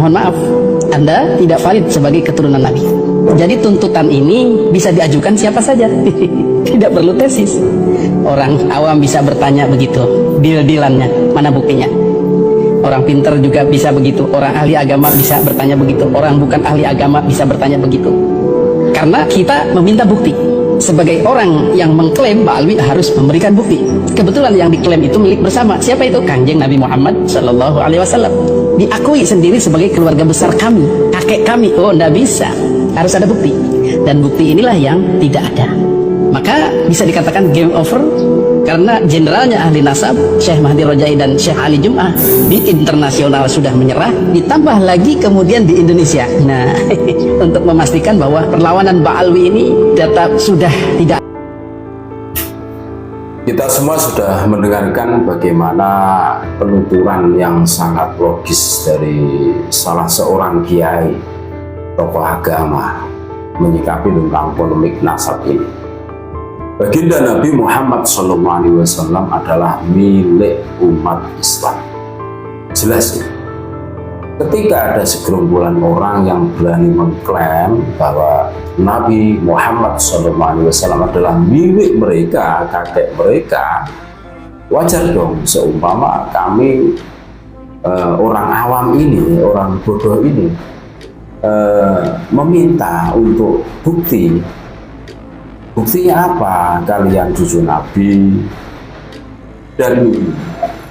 mohon maaf, Anda tidak valid sebagai keturunan Nabi. Jadi tuntutan ini bisa diajukan siapa saja. Tidak perlu tesis. Orang awam bisa bertanya begitu, deal-dealannya, mana buktinya? Orang pintar juga bisa begitu, orang ahli agama bisa bertanya begitu, orang bukan ahli agama bisa bertanya begitu. Karena kita meminta bukti. Sebagai orang yang mengklaim, Mbak Alwi harus memberikan bukti. Kebetulan yang diklaim itu milik bersama. Siapa itu? Kanjeng Nabi Muhammad Sallallahu Alaihi Wasallam. Diakui sendiri sebagai keluarga besar kami, kakek kami. Oh, ndak bisa. Harus ada bukti. Dan bukti inilah yang tidak ada. Maka bisa dikatakan game over, karena jenderalnya ahli nasab Syekh Mahdi Rojai dan Syekh Ali Jum'ah di internasional sudah menyerah, ditambah lagi kemudian di Indonesia. Nah, untuk memastikan bahwa perlawanan Mbak Alwi ini tetap sudah tidak. Kita semua sudah mendengarkan bagaimana penuturan yang sangat logis dari salah seorang kiai tokoh agama menyikapi tentang polemik nasab ini. Baginda Nabi Muhammad SAW adalah milik umat Islam. Jelas ya? Ketika ada segerombolan orang yang berani mengklaim bahwa Nabi Muhammad SAW adalah milik mereka, kakek mereka, wajar dong seumpama kami orang awam ini, orang bodoh ini meminta untuk bukti. Buktinya apa? Kalian cucu Nabi. Dan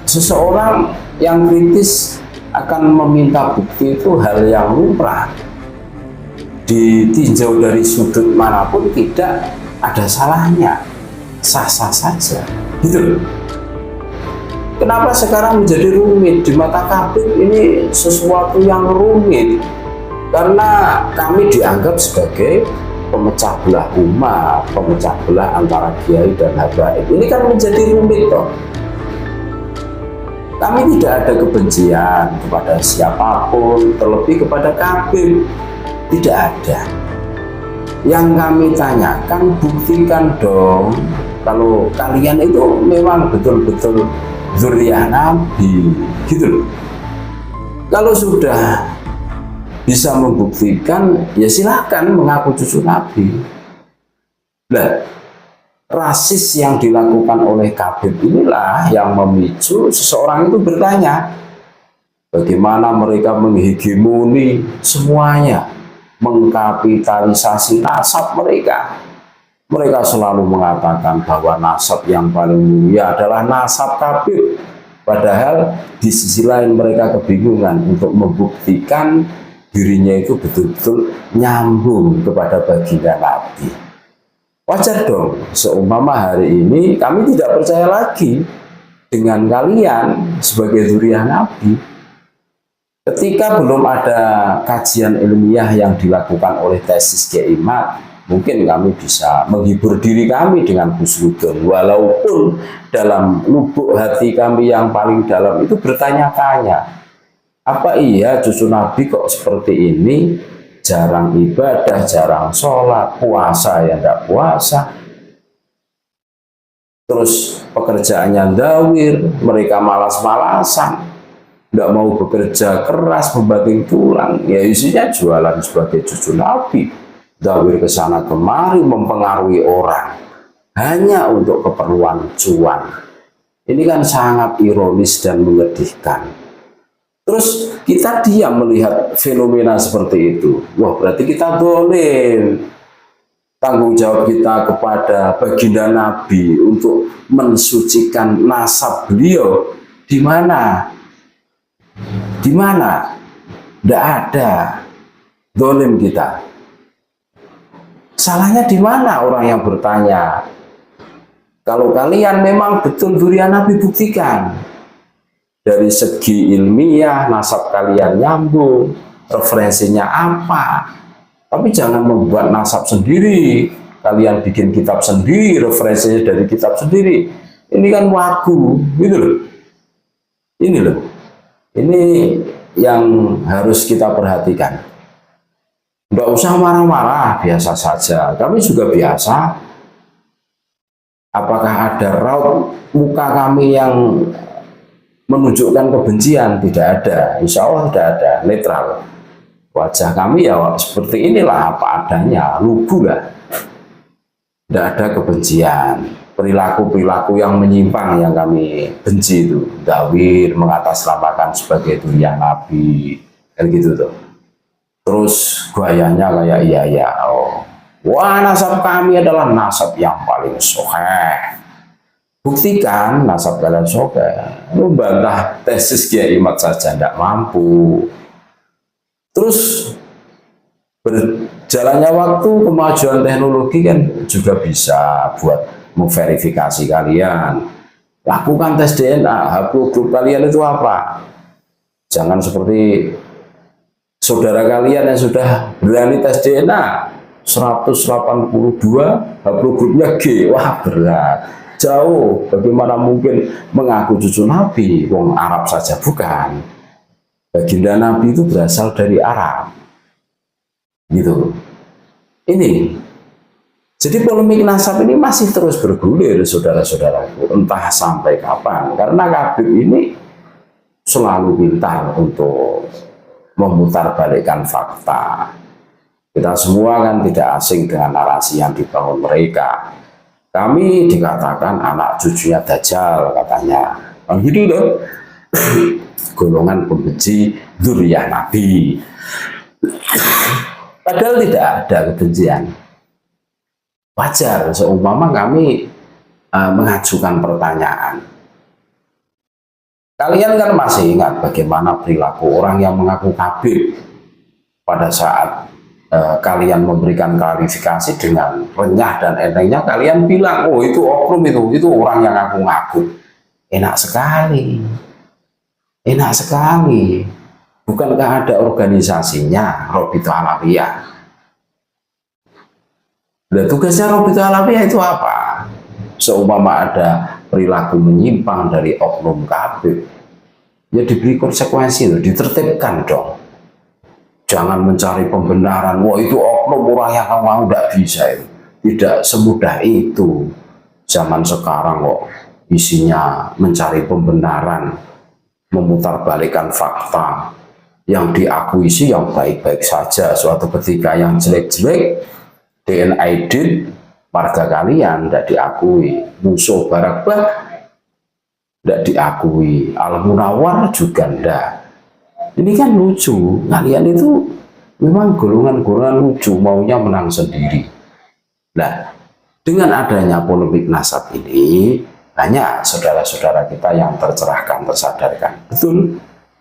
seseorang yang kritis akan meminta bukti itu hal yang lumrah. Ditinjau dari sudut manapun tidak ada salahnya, sah-sah saja. Gitu. Kenapa sekarang menjadi rumit? Di mata kabir ini sesuatu yang rumit. Karena kami dianggap sebagai pemecah belah umat, pemecah belah antara kiai dan habaib. Ini kan menjadi rumit toh. Kami tidak ada kebencian kepada siapapun, terlebih kepada kafir. Tidak ada. Yang kami tanyakan, buktikan dong kalau kalian itu memang betul-betul dzurriyyah Nabi, gitu loh. Kalau sudah bisa membuktikan, ya silahkan mengaku cucu Nabi. Nah, rasis yang dilakukan oleh Khabib inilah yang memicu seseorang itu bertanya, bagaimana mereka menghegemoni semuanya, mengkapitalisasi nasab mereka. Mereka selalu mengatakan bahwa nasab yang paling mulia adalah nasab Khabib. Padahal di sisi lain mereka kebingungan untuk membuktikan dirinya itu betul-betul nyambung kepada baginda Nabi. Wajar dong, seumpama hari ini kami tidak percaya lagi dengan kalian sebagai dzurriyyah Nabi. Ketika belum ada kajian ilmiah yang dilakukan oleh tesis Kiai Mat, mungkin kami bisa menghibur diri kami dengan husnudon, walaupun dalam lubuk hati kami yang paling dalam itu bertanya-tanya, apa iya cucu Nabi kok seperti ini, jarang ibadah, jarang sholat, puasa ya tidak puasa, terus pekerjaannya dawir, mereka malas-malasan, tidak mau bekerja keras, membanting tulang, ya isinya jualan sebagai cucu Nabi, dawir ke sana kemari, mempengaruhi orang, hanya untuk keperluan cuan. Ini kan sangat ironis dan menyedihkan. Terus kita diam melihat fenomena seperti itu. Wah, berarti kita dolim. Tanggung jawab kita kepada baginda Nabi untuk mensucikan nasab beliau di mana? Di mana? Tidak ada. Dolim kita. Salahnya di mana orang yang bertanya? Kalau kalian memang betul dzurriyyah Nabi, buktikan. Dari segi ilmiah, nasab kalian nyambung, referensinya apa. Tapi jangan membuat nasab sendiri. Kalian bikin kitab sendiri, referensinya dari kitab sendiri. Ini kan wagu, gitu loh. Ini loh. Ini yang harus kita perhatikan. Nggak usah marah-marah, biasa saja. Kami juga biasa. Apakah ada raut muka kami yang menunjukkan kebencian, tidak ada. Insya Allah tidak ada, netral. Wajah kami ya seperti inilah apa adanya, lugu lah. Tidak ada kebencian. Perilaku-perilaku yang menyimpang yang kami benci itu, dawir, mengatasnamakan sebagai durian Nabi, kan gitu tuh. Terus gayanya kayak iya, oh, wah nasab kami adalah nasab yang paling sahih. Buktikan nasab kalian sahih. Membantah tesis Kiai Imad saja tidak mampu. Terus berjalannya waktu, kemajuan teknologi kan juga bisa buat memverifikasi kalian. Lakukan tes DNA, haplogrup kalian itu apa? Jangan seperti saudara kalian yang sudah berani tes DNA 182, haplogrupnya G. Wah, berat. Jauh. Bagaimana mungkin mengaku cucu Nabi? Wong Arab saja bukan. Baginda Nabi itu berasal dari Arab. Gitu. Ini. Jadi polemik nasab ini masih terus bergulir, saudara-saudaraku, entah sampai kapan. Karena Habib ini selalu pintar untuk memutarbalikkan fakta. Kita semua kan tidak asing dengan narasi yang dibangun mereka. Kami dikatakan anak cucunya Dajjal katanya. Gitu loh. Golongan pembenci dzurriyyah Nabi. Padahal tidak ada kebencian. Wajar seumpama kami mengajukan pertanyaan. Kalian kan masih ingat bagaimana perilaku orang yang mengaku kafir pada saat kalian memberikan klarifikasi dengan renyah dan entengnya, kalian bilang, oh itu oknum, itu orang yang ngaku-ngaku. Enak sekali. Enak sekali. Bukankah ada organisasinya, Rabithah Alawiyah? Nah, tugasnya Rabithah Alawiyah itu apa? Seumpama ada perilaku menyimpang dari oknum kafir, ya diberi konsekuensi itu, ditertibkan dong. Jangan mencari pembenaran, wah itu oknum orang yang kamu tidak bisa itu. Tidak semudah itu. Zaman sekarang kok isinya mencari pembenaran, memutarbalikkan fakta. Yang diakui sih yang baik-baik saja, suatu ketika yang jelek-jelek, DNA ID warga kalian tidak diakui, musuh Barakbah tidak diakui, Al-Munawwar juga tidak. Ini kan lucu, kalian itu memang golongan-golongan lucu, maunya menang sendiri. Nah, dengan adanya polemik nasab ini, banyak saudara-saudara kita yang tercerahkan, tersadarkan. Betul,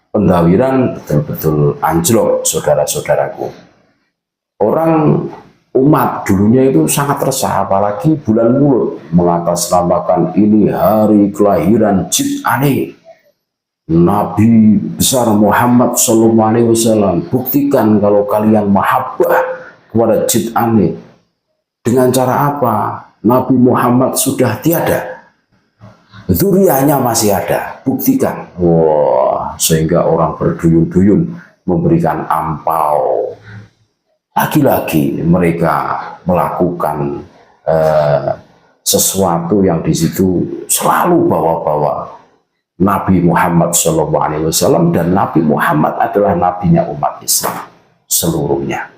pendawiran betul-betul anjlok, saudara-saudaraku. Orang umat dulunya itu sangat resah, apalagi bulan Mulud mengatasnamakan ini hari kelahiran Jid Aneh Nabi besar Muhammad SAW. Buktikan kalau kalian mahabbah kepada Jid Aneh. Dengan cara apa? Nabi Muhammad sudah tiada, dzurriyyahnya masih ada. Buktikan. Wah, sehingga orang berduyun-duyun memberikan ampau. Lagi-lagi mereka melakukan sesuatu yang di situ selalu bawa-bawa Nabi Muhammad SAW, dan Nabi Muhammad adalah nabinya umat Islam seluruhnya.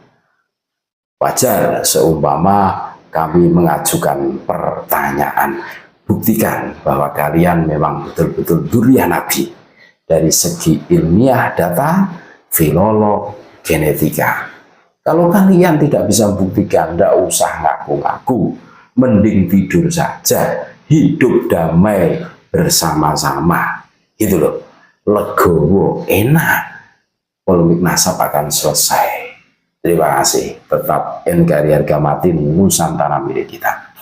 Wajar seumpama kami mengajukan pertanyaan, buktikan bahwa kalian memang betul-betul dzurriyyah Nabi dari segi ilmiah, data, filolog, genetika. Kalau kalian tidak bisa buktikan, tidak usah ngaku-ngaku, mending tidur saja, hidup damai bersama-sama. Itu loh, legowo, enak, polemik nasab akan selesai. Terima kasih. Tetap NKRI harga mati Nusantara milik kita.